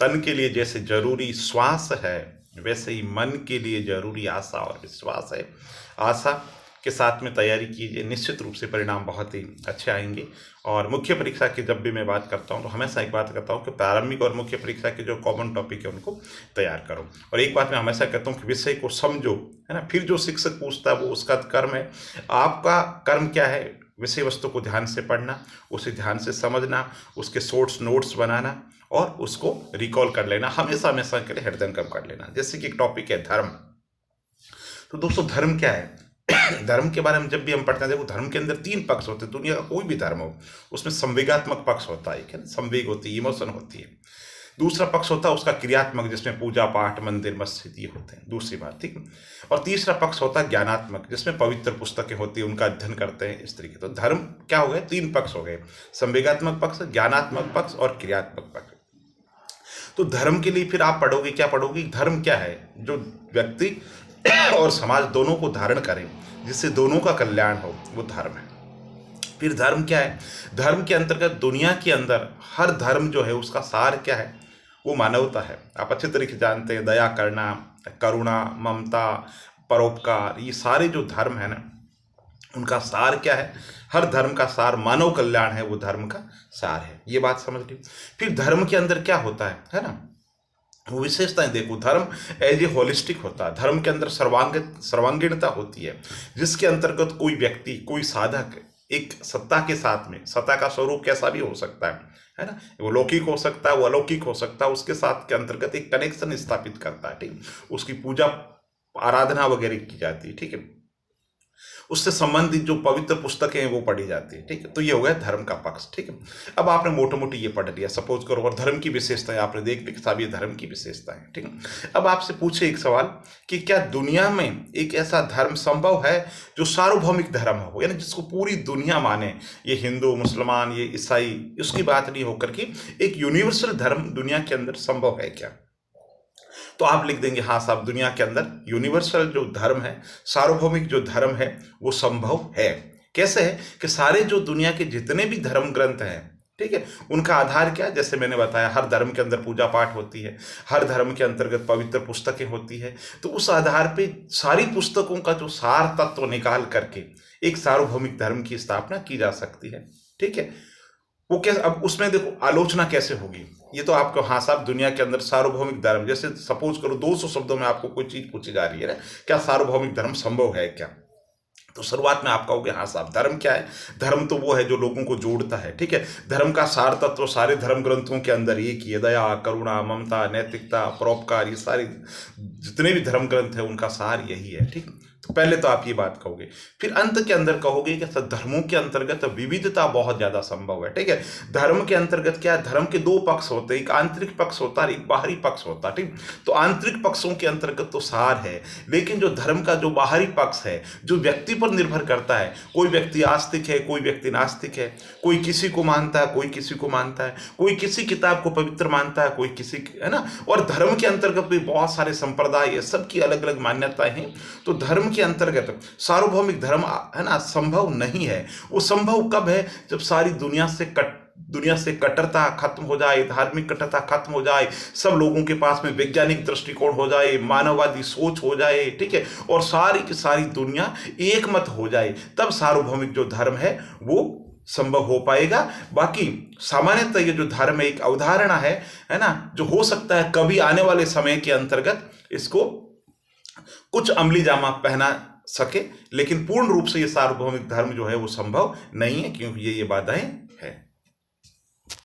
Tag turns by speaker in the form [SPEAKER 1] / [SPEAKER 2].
[SPEAKER 1] तन के लिए जैसे जरूरी श्वास है, वैसे ही मन के लिए जरूरी आशा और विश्वास है। आशा के साथ में तैयारी कीजिए, निश्चित रूप से परिणाम बहुत ही अच्छे आएंगे। और मुख्य परीक्षा की जब भी मैं बात करता हूं तो हमेशा एक बात कहता हूं कि प्रारंभिक और मुख्य परीक्षा के जो कॉमन टॉपिक है उनको तैयार करो। और एक बात मैं हमेशा कहता हूं कि विषय को समझो, है ना। फिर जो शिक्षक पूछता है वो उसका कर्म है, आपका कर्म क्या है? विषय वस्तु को ध्यान से पढ़ना, उसे ध्यान से समझना, उसके सोर्स नोट्स बनाना और उसको रिकॉल कर लेना, हमेशा हमेशा के लिए हृदयंगम कर लेना। जैसे कि एक टॉपिक है धर्म, तो दोस्तों धर्म क्या है? धर्म के बारे में जब भी हम पढ़ते हैं, देखो धर्म के अंदर 3 पक्ष होते हैं। दुनिया का कोई भी धर्म हो उसमें संवेगात्मक पक्ष होता है, एक है संवेग होती है, इमोशन होती है। दूसरा पक्ष होता है उसका क्रियात्मक, जिसमें पूजा पाठ मंदिर मस्जिद ये होते हैं, दूसरी बात, ठीक है। और तीसरा पक्ष होता है ज्ञानात्मक, जिसमें पवित्र पुस्तकें होती है, उनका अध्ययन करते हैं इस तरीके। तो धर्म क्या हो गए? 3 पक्ष हो गए, संवेगात्मक पक्ष, ज्ञानात्मक पक्ष और क्रियात्मक पक्ष। तो धर्म के लिए फिर आप पढ़ोगे, क्या पढ़ोगे? धर्म क्या है? जो व्यक्ति और समाज दोनों को धारण करें, जिससे दोनों का कल्याण हो, वो धर्म है। फिर धर्म क्या है? धर्म के अंतर्गत दुनिया के अंदर हर धर्म जो है उसका सार क्या है? वो मानवता है। आप अच्छे तरीके से जानते हैं, दया करना, करुणा, ममता, परोपकार, ये सारे जो धर्म है ना, उनका सार क्या है? हर धर्म का सार मानव कल्याण है, वो धर्म का सार है। ये बात समझ ली। फिर धर्म के अंदर क्या होता है ना, वो विशेषताएं देखो। धर्म एज ए होलिस्टिक होता है। धर्म के अंदर सर्वांगीणता होती है, जिसके अंतर्गत कोई व्यक्ति, कोई साधक एक सत्ता के साथ में, सत्ता का स्वरूप कैसा भी हो सकता है ना, वो लौकिक हो सकता है, वो अलौकिक हो सकता है, उसके साथ के अंतर्गत एक कनेक्शन स्थापित करता है, ठीक। उसकी पूजा आराधना वगैरह की जाती है, ठीक है। उससे संबंधित जो पवित्र पुस्तकें हैं वो पढ़ी जाती है, ठीक है। तो ये हो गया धर्म का पक्ष, ठीक है। अब आपने मोटे मोटी ये पढ़ लिया, सपोज करो, और धर्म की विशेषताएं आपने देख ली, सब ये धर्म की विशेषताएं, ठीक है। अब आपसे पूछे एक सवाल कि क्या दुनिया में एक ऐसा धर्म संभव है जो सार्वभौमिक धर्म हो, यानी जिसको पूरी दुनिया माने? ये हिंदू, मुसलमान, ये ईसाई, उसकी बात नहीं होकर के एक यूनिवर्सल धर्म दुनिया के अंदर संभव है क्या? तो आप लिख देंगे हाँ साहब, दुनिया के अंदर यूनिवर्सल जो धर्म है, सार्वभौमिक जो धर्म है, वो संभव है। कैसे है? कि सारे जो दुनिया के जितने भी धर्म ग्रंथ हैं, ठीक है, उनका आधार क्या है? जैसे मैंने बताया, हर धर्म के अंदर पूजा पाठ होती है, हर धर्म के अंतर्गत पवित्र पुस्तकें होती है। तो उस आधार पे सारी पुस्तकों का जो सार तत्व निकाल करके एक सार्वभौमिक धर्म की स्थापना की जा सकती है, ठीक है। वो क्या? अब उसमें देखो आलोचना कैसे होगी, ये तो आपको, हाँ साहब दुनिया के अंदर सार्वभौमिक धर्म, जैसे सपोज करो 200 शब्दों में आपको कोई चीज पूछी जा रही है ना, क्या सार्वभौमिक धर्म संभव है क्या? तो शुरुआत में आप कहोगे हाँ साहब, धर्म क्या है? धर्म तो वो है जो लोगों को जोड़ता है, ठीक है। धर्म का सार तत्व सारे धर्म ग्रंथों के अंदर एक ही है, दया, करुणा, ममता, नैतिकता, परोपकार, ये सारे जितने भी धर्म ग्रंथ है उनका सार यही है, ठीक। तो पहले तो आप ये बात कहोगे, फिर अंत के अंदर कहोगे कि धर्मों के अंतर्गत विविधता बहुत ज्यादा संभव है, ठीक है। धर्म के अंतर्गत क्या है? धर्म के 2 पक्ष होते हैं, एक आंतरिक पक्ष होता है, एक बाहरी पक्ष होता है, ठीक। तो आंतरिक पक्षों के अंतर्गत तो सार है, लेकिन जो धर्म का जो बाहरी पक्ष है, जो व्यक्ति पर निर्भर करता है, कोई व्यक्ति आस्तिक है, कोई व्यक्ति नास्तिक है, कोई किसी को मानता है, कोई किसी को मानता है, कोई किसी किताब को पवित्र मानता है, कोई किसी, है ना। और धर्म के अंतर्गत भी बहुत सारे संप्रदाय, ये सबकी अलग अलग मान्यताएं हैं। तो धर्म के अंतर्गत सार्वभौमिक धर्म, है ना, संभव नहीं है। वो संभव कब है? जब सारी दुनिया से कट्टरता खत्म हो जाए, धार्मिक कट्टरता खत्म हो जाए, सब लोगों के पास में वैज्ञानिक दृष्टिकोण हो जाए, मानववादी सोच हो जाए, ठीक है, और सारी की सारी दुनिया एक मत हो जाए, तब सार्वभौमिक जो धर्म है वो संभव हो पाएगा। बाकी सामान्यतः ये जो धर्म है एक अवधारणा है ना, जो हो सकता है कभी आने वाले समय के अंतर्गत इसको कुछ अमली जामा पहना सके, लेकिन पूर्ण रूप से ये सार्वभौमिक धर्म जो है वो संभव नहीं है, क्योंकि ये बाधाएं हैं।